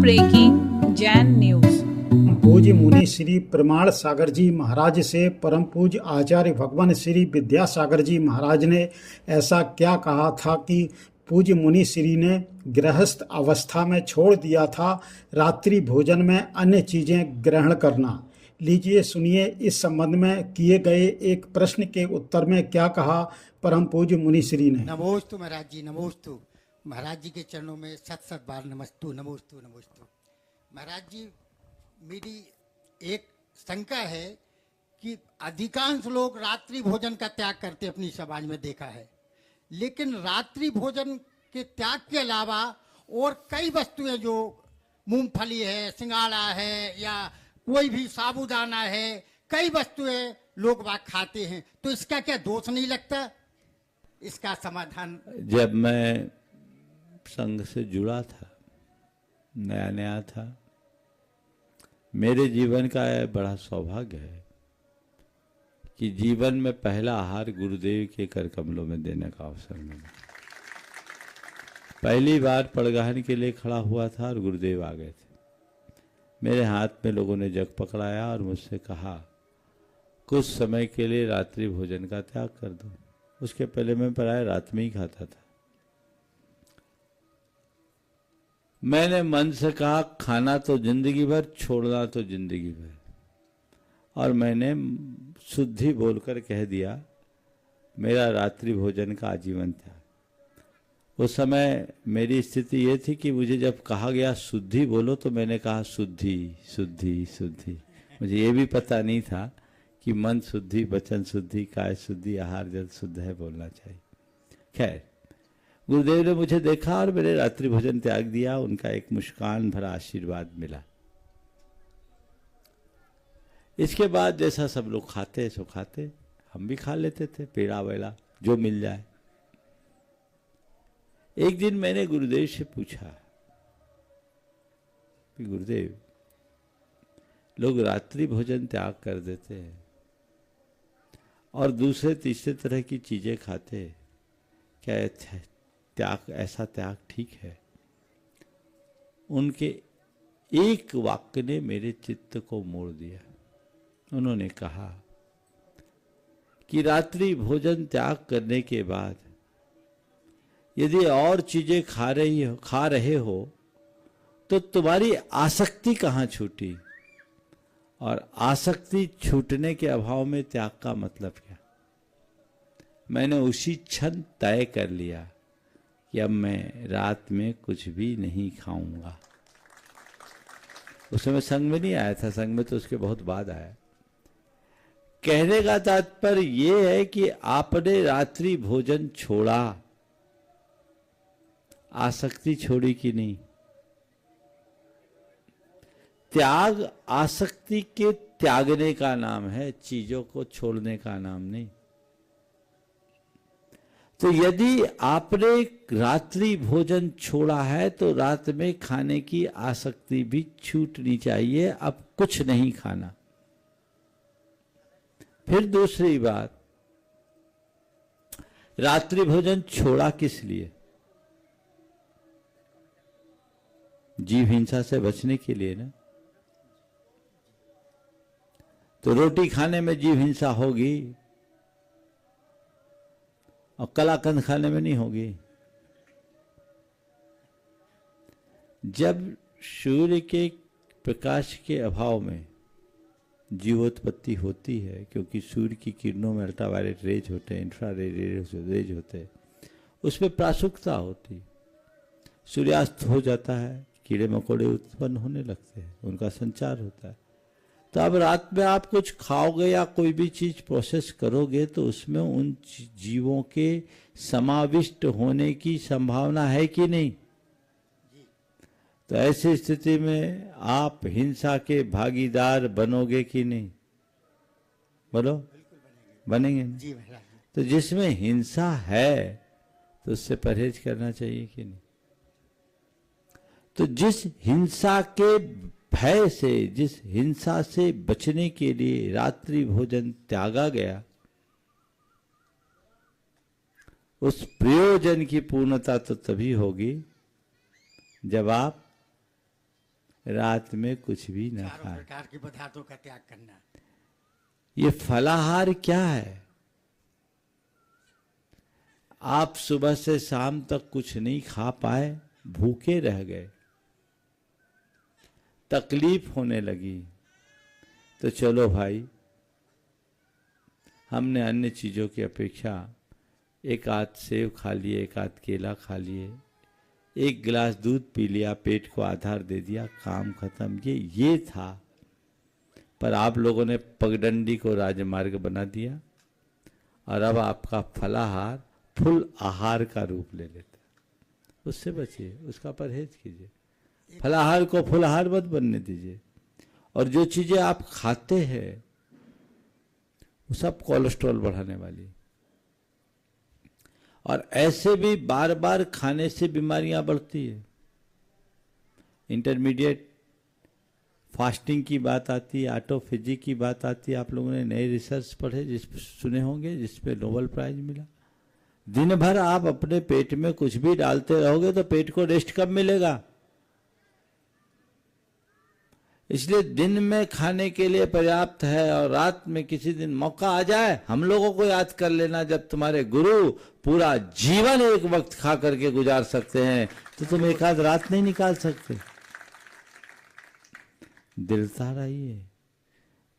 Breaking Jain news. पूज्य मुनि श्री प्रमाण सागर जी महाराज से परम पूज्य आचार्य भगवान श्री विद्यासागर जी महाराज ने ऐसा क्या कहा था कि पूज्य मुनि श्री ने गृहस्थ अवस्था में छोड़ दिया था रात्रि भोजन में अन्य चीजें ग्रहण करना। लीजिए सुनिए इस संबंध में किए गए एक प्रश्न के उत्तर में क्या कहा परम पूज्य मुनि श्री ने। नमोस्तु महाराज जी, नमोस्तु। महाराज जी के चरणों में सत सत बार नमस्तु, नमोस्तु नमोस्तु। महाराज जी, मेरी एक शंका है कि अधिकांश लोग रात्रि भोजन का त्याग करते अपनी समाज में देखा है, लेकिन रात्रि भोजन के त्याग के अलावा और कई वस्तुएं जो मूंगफली है, सिंगाड़ा है या कोई भी साबूदाना है, कई वस्तुएं लोग बाग खाते हैं, तो इसका क्या दोष नहीं लगता? इसका समाधान। जब मैं संघ से जुड़ा था, नया नया था, मेरे जीवन का यह बड़ा सौभाग्य है कि जीवन में पहला आहार गुरुदेव के कर कमलों में देने का अवसर मिला। पहली बार पड़गहन के लिए खड़ा हुआ था और गुरुदेव आ गए थे। मेरे हाथ में लोगों ने जग पकड़ाया और मुझसे कहा, कुछ समय के लिए रात्रि भोजन का त्याग कर दो। उसके पहले मैं प्राय रात में ही खाता था। मैंने मन से कहा, खाना तो जिंदगी भर, छोड़ना तो जिंदगी भर। और मैंने शुद्धि बोलकर कह दिया, मेरा रात्रि भोजन का आजीवन त्याग। उस समय मेरी स्थिति ये थी कि मुझे जब कहा गया शुद्धि बोलो, तो मैंने कहा शुद्धि शुद्धि शुद्धि। मुझे ये भी पता नहीं था कि मन शुद्धि, वचन शुद्धि, काय शुद्धि, आहार जल शुद्ध है बोलना चाहिए। खैर, गुरुदेव ने मुझे देखा और मैंने रात्रि भोजन त्याग दिया। उनका एक मुस्कान भरा आशीर्वाद मिला। इसके बाद जैसा सब लोग खाते सो खाते, हम भी खा लेते थे, पेड़ा वेड़ा जो मिल जाए। एक दिन मैंने गुरुदेव से पूछा कि गुरुदेव, लोग रात्रि भोजन त्याग कर देते हैं और दूसरे तीसरे तरह की चीजें खाते हैं, क्या त्याग, ऐसा त्याग ठीक है? उनके एक वाक्य ने मेरे चित्त को मोड़ दिया। उन्होंने कहा कि रात्रि भोजन त्याग करने के बाद यदि और चीजें खा रहे हो तो तुम्हारी आसक्ति कहाँ छूटी? और आसक्ति छूटने के अभाव में त्याग का मतलब क्या? मैंने उसी क्षण तय कर लिया कि अब मैं रात में कुछ भी नहीं खाऊंगा। उस समय संघ में नहीं आया था, संघ में तो उसके बहुत बाद आया। कहने का तात्पर्य यह है कि आपने रात्रि भोजन छोड़ा, आसक्ति छोड़ी कि नहीं? त्याग आसक्ति के त्यागने का नाम है, चीजों को छोड़ने का नाम नहीं। तो यदि आपने रात्रि भोजन छोड़ा है तो रात में खाने की आसक्ति भी छूटनी चाहिए। अब कुछ नहीं खाना। फिर दूसरी बात, रात्रि भोजन छोड़ा किस लिए? जीव हिंसा से बचने के लिए ना। तो रोटी खाने में जीव हिंसा होगी और कलाकंद खाने में नहीं होगी। जब सूर्य के प्रकाश के अभाव में जीवोत्पत्ति होती है, क्योंकि सूर्य की किरणों में अल्ट्रावायलेट रेज होते हैं, इंफ्रारेड रेज होते हैं, उसमें प्रासुकता होती। सूर्यास्त हो जाता है, कीड़े मकोड़े उत्पन्न होने लगते हैं, उनका संचार होता है। तो अब रात में आप कुछ खाओगे या कोई भी चीज प्रोसेस करोगे तो उसमें उन जीवों के समाविष्ट होने की संभावना है कि नहीं? तो ऐसी स्थिति में आप हिंसा के भागीदार बनोगे कि नहीं? बोलो, बनेंगे ना? तो जिसमें हिंसा है तो उससे परहेज करना चाहिए कि नहीं? तो जिस हिंसा के भय से, जिस हिंसा से बचने के लिए रात्रि भोजन त्यागा गया, उस प्रयोजन की पूर्णता तो तभी होगी जब आप रात में कुछ भी न चारों खाएं। प्रकार के पदार्थों का त्याग करना। ये फलाहार क्या है? आप सुबह से शाम तक कुछ नहीं खा पाए, भूखे रह गए, तकलीफ होने लगी, तो चलो भाई, हमने अन्य चीजों की अपेक्षा एक आध सेब खा लिए, एक आध केला खा लिए, एक गिलास दूध पी लिया, पेट को आधार दे दिया, काम खत्म। ये था। पर आप लोगों ने पगडंडी को राजमार्ग बना दिया और अब आपका फलाहार फुल आहार का रूप ले लेता है। उससे बचिए, उसका परहेज कीजिए। फलाहार को फुलाहार मत बनने दीजिए। और जो चीजें आप खाते हैं वो सब कोलेस्ट्रॉल बढ़ाने वाली, और ऐसे भी बार बार खाने से बीमारियां बढ़ती है। इंटरमीडिएट फास्टिंग की बात आती है, ऑटोफेजी की बात आती है। आप लोगों ने नए रिसर्च पढ़े, सुने होंगे, जिसपे नोबेल प्राइज मिला। दिन भर आप अपने पेट में कुछ भी डालते रहोगे तो पेट को रेस्ट कब मिलेगा? इसलिए दिन में खाने के लिए पर्याप्त है, और रात में किसी दिन मौका आ जाए, हम लोगों को याद कर लेना, जब तुम्हारे गुरु पूरा जीवन एक वक्त खा करके गुजार सकते हैं तो तुम एक आध रात नहीं निकाल सकते। दिलता रहिए,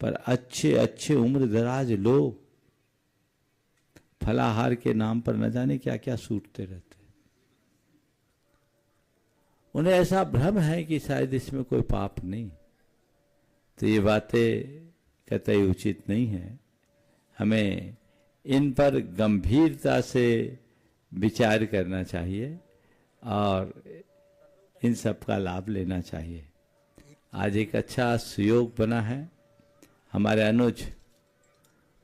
पर अच्छे अच्छे उम्र दराज लोग फलाहार के नाम पर न जाने क्या क्या सूटते रहते। उन्हें ऐसा भ्रम है कि शायद इसमें कोई पाप नहीं। तो ये बातें कतई उचित नहीं है। हमें इन पर गंभीरता से विचार करना चाहिए और इन सब का लाभ लेना चाहिए। आज एक अच्छा सुयोग बना है। हमारे अनुज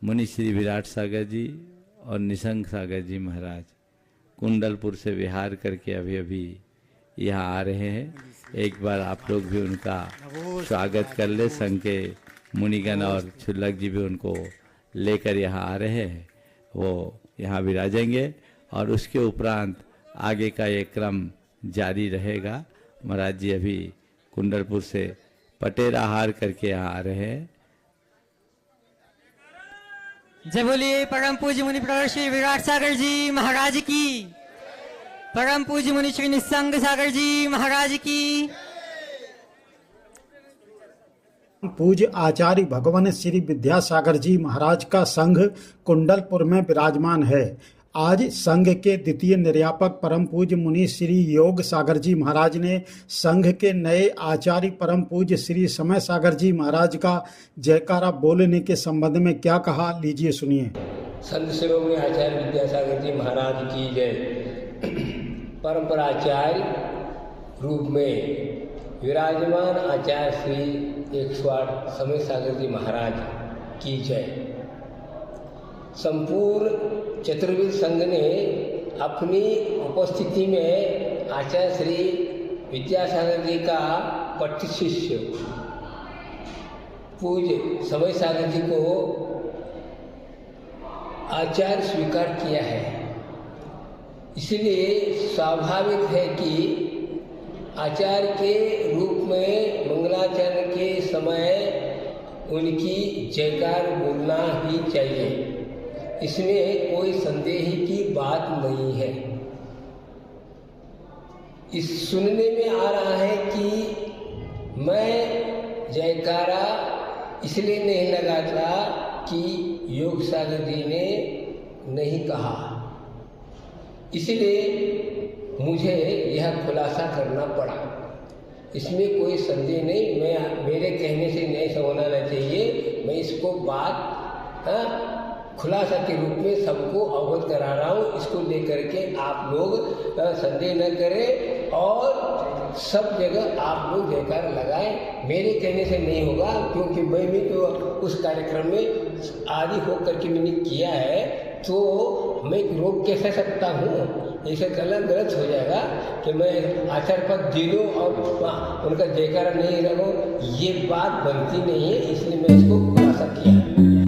मुनि श्री विराट सागर जी और निशंक सागर जी महाराज कुंडलपुर से विहार करके अभी अभी यहाँ आ रहे हैं। एक बार आप लोग भी उनका स्वागत कर ले। संघ के मुनिगण और छुल्लक जी भी उनको लेकर यहाँ आ रहे हैं। वो यहाँ विराजेंगे और उसके उपरांत आगे का ये क्रम जारी रहेगा। महाराज जी अभी कुंडलपुर से पटेरा हार करके यहाँ आ रहे हैं। जय बोलिए परम पूज्य मुनि प्रवर श्री विराट सागर जी महाराज की, परम पूज्य मुनि श्री निसंग सागर जी महाराज की। पूज्य आचार्य भगवान श्री विद्यासागर जी महाराज का संघ कुंडलपुर में विराजमान है। आज संघ के द्वितीय निर्यापक परम पूज्य मुनि श्री योग सागर जी महाराज ने संघ के नए आचार्य परम पूज्य श्री समय सागर जी महाराज का जयकारा बोलने के संबंध में क्या कहा, लीजिए सुनिए। संत शिरोमणि आचार्य विद्यासागर जी महाराज की जय। परंपराचार्य रूप में विराजमान आचार्य श्री 108 समय सागर जी महाराज की जय। संपूर्ण चतुर्वेद संघ ने अपनी उपस्थिति में आचार्य श्री विद्यासागर जी का पट्ट शिष्य पूज्य समय सागर जी को आचार्य स्वीकार किया है। इसलिए स्वाभाविक है कि आचार्य के रूप में मंगलाचरण के समय उनकी जयकार बोलना ही चाहिए। इसमें कोई संदेह की बात नहीं है। इस सुनने में आ रहा है कि मैं जयकारा इसलिए नहीं लगाता कि योग सागर जी ने नहीं कहा, इसलिए मुझे यह खुलासा करना पड़ा। इसमें कोई संदेह नहीं। मेरे कहने से नहीं होना चाहिए। मैं इसको बात खुलासा के रूप में सबको अवगत करा रहा हूँ। इसको लेकर के आप लोग संदेह न करें और सब जगह आप लोग जयकार लगाएं। मेरे कहने से नहीं होगा, क्योंकि मैं भी तो उस कार्यक्रम में आदि होकर के मैंने किया है, तो मैं रोक कैसे सकता हूँ। ऐसे गलत हो जाएगा कि मैं आचार्य पद दे दूँ और उनका जयकारा नहीं रखूँ, ये बात बनती नहीं है। इसलिए मैं इसको खुलासा किया।